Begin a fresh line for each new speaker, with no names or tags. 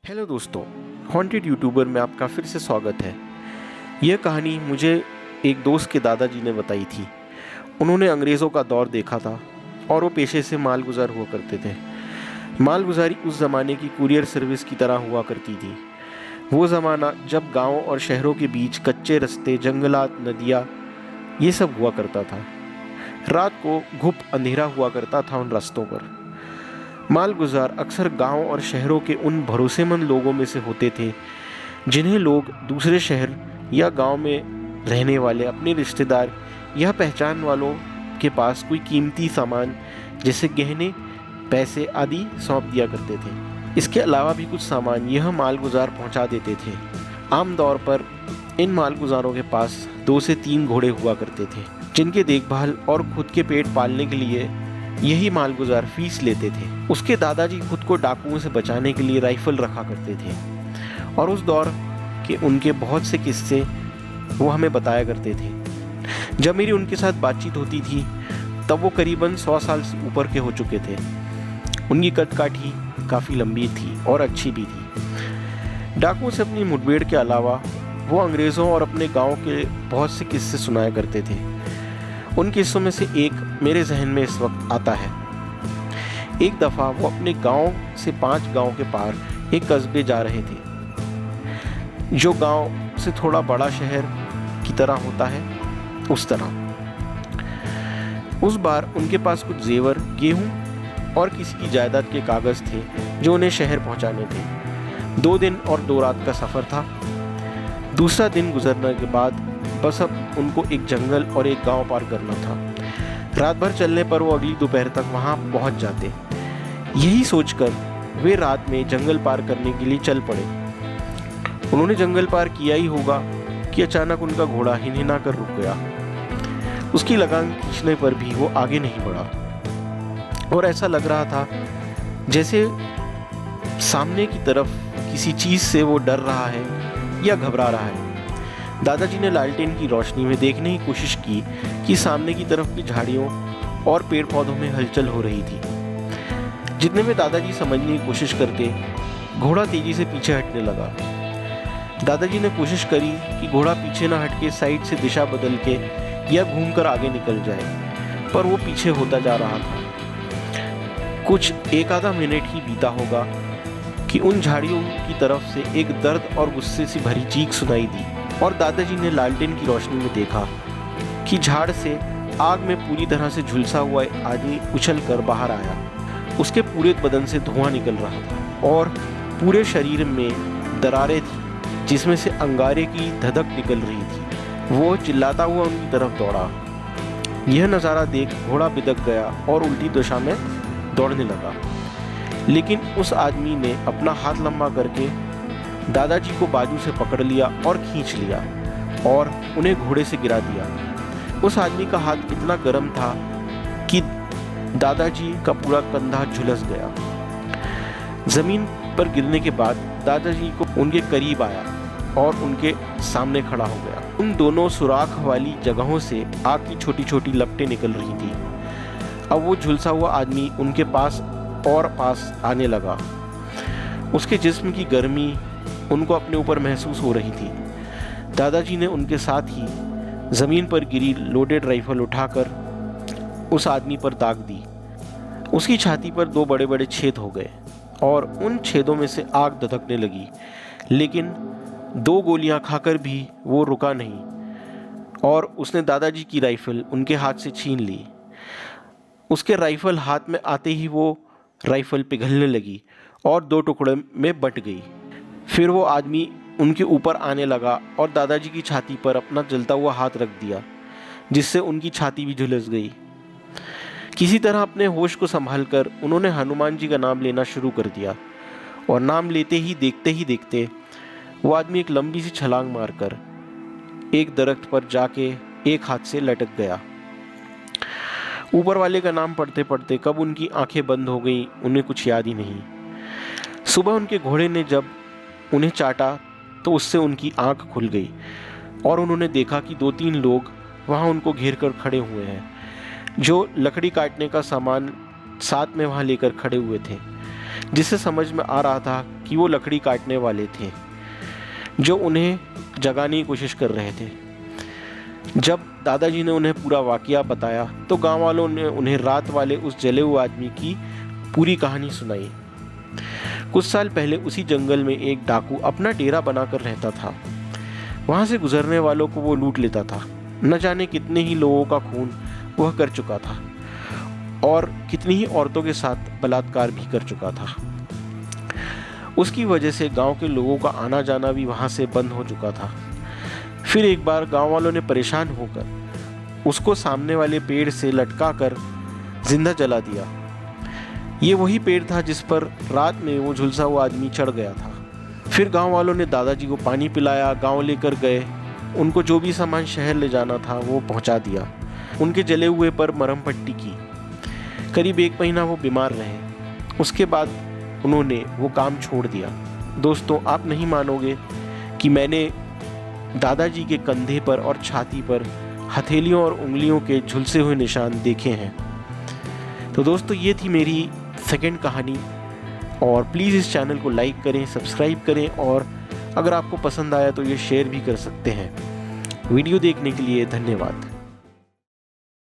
Hello दोस्तों, haunted YouTuber में आपका फिर से स्वागत है। यह कहानी मुझे एक दोस्त के दादाजी ने बताई थी। उन्होंने अंग्रेज़ों का दौर देखा था और वो पेशे से मालगुजार हुआ करते थे। मालगुजारी उस ज़माने की कुरियर सर्विस की तरह हुआ करती थी। वो ज़माना जब गाँव और शहरों के बीच कच्चे रास्ते, जंगलात, नदियाँ ये सब हुआ करता था। रात को घुप अंधेरा हुआ करता था उन रास्तों पर। मालगुजार अक्सर गांव और शहरों के उन भरोसेमंद लोगों में से होते थे जिन्हें लोग दूसरे शहर या गांव में रहने वाले अपने रिश्तेदार या पहचान वालों के पास कोई कीमती सामान जैसे गहने, पैसे आदि सौंप दिया करते थे। इसके अलावा भी कुछ सामान यह मालगुजार पहुंचा देते थे। आमतौर पर इन मालगुजारों के पास 2 से 3 घोड़े हुआ करते थे जिनके देखभाल और खुद के पेट पालने के लिए यही मालगुजार फीस लेते थे। उसके दादाजी खुद को डाकुओं से बचाने के लिए राइफल रखा करते थे और उस दौर के उनके बहुत से किस्से वो हमें बताया करते थे। जब मेरी उनके साथ बातचीत होती थी तब वो करीबन 100 साल से ऊपर के हो चुके थे। उनकी कदकाठी काफ़ी लंबी थी और अच्छी भी थी। डाकुओं से अपनी मुठभेड़ के अलावा वो अंग्रेज़ों और अपने गांव के बहुत से किस्से सुनाया करते थे। उन किस्सों में से एक मेरे जहन में इस वक्त आता है। एक दफ़ा वो अपने गांव से 5 गांव के पार एक कस्बे जा रहे थे, जो गांव से थोड़ा बड़ा शहर की तरह होता है उस तरह। उस बार उनके पास कुछ जेवर, गेहूं और किसी की जायदाद के कागज़ थे जो उन्हें शहर पहुंचाने थे। 2 दिन और 2 रात का सफ़र था। दूसरा दिन गुजरने के बाद बस अब उनको एक जंगल और एक गांव पार करना था। रात भर चलने पर वो अगली दोपहर तक वहां पहुंच जाते। यही सोचकर वे रात में जंगल पार करने के लिए चल पड़े। उन्होंने जंगल पार किया ही होगा कि अचानक उनका घोड़ा हिनहिना कर रुक गया। उसकी लगाम खींचने पर भी वो आगे नहीं बढ़ा और ऐसा लग रहा था जैसे सामने की तरफ किसी चीज़ से वो डर रहा है या घबरा रहा है। दादाजी ने लालटेन की रोशनी में देखने की कोशिश की कि सामने की तरफ की झाड़ियों और पेड़ पौधों में हलचल हो रही थी। जितने में दादाजी समझने की कोशिश करते, घोड़ा तेजी से पीछे हटने लगा। दादाजी ने कोशिश करी कि घोड़ा पीछे न हटके साइड से दिशा बदल के या घूमकर आगे निकल जाए, पर वो पीछे होता जा रहा था। कुछ 1 आधा मिनट ही बीता होगा कि उन झाड़ियों की तरफ से एक दर्द और गुस्से से भरी चीख सुनाई दी और दादाजी ने लालटेन की रोशनी में देखा कि झाड़ से आग में पूरी तरह से झुलसा हुआ आदमी उछल कर बाहर आया। उसके पूरे बदन से धुआं निकल रहा था और पूरे शरीर में दरारें थी जिसमें से अंगारे की धधक निकल रही थी। वो चिल्लाता हुआ उनकी तरफ दौड़ा। यह नज़ारा देख घोड़ा बिदक गया और उल्टी दिशा में दौड़ने लगा, लेकिन उस आदमी ने अपना हाथ लंबा करके दादाजी को बाजू से पकड़ लिया और खींच लिया और उन्हें घोड़े से गिरा दिया। उस आदमी का हाथ इतना गर्म था कि दादाजी का पूरा कंधा झुलस गया। जमीन पर गिरने के बाद दादाजी को उनके करीब आया और उनके सामने खड़ा हो गया। उन दोनों सुराख वाली जगहों से आग की छोटी छोटी लपटें निकल रही थी। अब वो झुलसा हुआ आदमी उनके पास और पास आने लगा। उसके जिस्म की गर्मी उनको अपने ऊपर महसूस हो रही थी। दादाजी ने उनके साथ ही ज़मीन पर गिरी लोडेड राइफल उठाकर उस आदमी पर दाग दी। उसकी छाती पर 2 बड़े बड़े छेद हो गए और उन छेदों में से आग धधकने लगी, लेकिन 2 गोलियां खाकर भी वो रुका नहीं और उसने दादाजी की राइफल उनके हाथ से छीन ली। उसके राइफल हाथ में आते ही वो राइफल पिघलने लगी और 2 टुकड़े में बंट गई। फिर वो आदमी उनके ऊपर आने लगा और दादाजी की छाती पर अपना जलता हुआ हाथ रख दिया, जिससे उनकी छाती भी झुलस गई। किसी तरह अपने होश को संभालकर उन्होंने हनुमान जी का नाम लेना शुरू कर दिया और नाम लेते ही देखते वो आदमी एक लंबी सी छलांग मारकर एक दरख्त पर जाके एक हाथ से लटक गया। ऊपर वाले का नाम पढ़ते पढ़ते कब उनकी आंखें बंद हो गईं, उन्हें कुछ याद ही नहीं। सुबह उनके घोड़े ने जब उन्हें चाटा तो उससे उनकी आंख खुल गई और उन्होंने देखा कि 2-3 लोग वहां उनको घेर कर खड़े हुए हैं, जो लकड़ी काटने का सामान साथ में वहां लेकर खड़े हुए थे। जिससे समझ में आ रहा था कि वो लकड़ी काटने वाले थे जो उन्हें जगाने की कोशिश कर रहे थे। जब दादाजी ने उन्हें पूरा वाकया बताया तो गांव वालों ने उन्हें रात वाले उस जले हुए आदमी की पूरी कहानी सुनाई। कुछ साल पहले उसी जंगल में एक डाकू अपना डेरा बनाकर रहता था। वहां से गुजरने वालों को वो लूट लेता था। न जाने कितने ही लोगों का खून वह कर चुका था और कितनी ही औरतों के साथ बलात्कार भी कर चुका था। उसकी वजह से गांव के लोगों का आना जाना भी वहां से बंद हो चुका था। फिर एक बार गांव वालों ने परेशान होकर उसको सामने वाले पेड़ से लटका कर जिंदा जला दिया। ये वही पेड़ था जिस पर रात में वो झुलसा हुआ आदमी चढ़ गया था। फिर गांव वालों ने दादाजी को पानी पिलाया, गांव लेकर गए, उनको जो भी सामान शहर ले जाना था वो पहुंचा दिया, उनके जले हुए पर मरहम पट्टी की। करीब 1 महीना वो बीमार रहे। उसके बाद उन्होंने वो काम छोड़ दिया। दोस्तों, आप नहीं मानोगे कि मैंने दादाजी के कंधे पर और छाती पर हथेलियों और उंगलियों के झुलसे हुए निशान देखे हैं। तो दोस्तों, ये थी मेरी सेकंड कहानी। और प्लीज़ इस चैनल को लाइक करें, सब्सक्राइब करें और अगर आपको पसंद आया तो ये शेयर भी कर सकते हैं। वीडियो देखने के लिए धन्यवाद।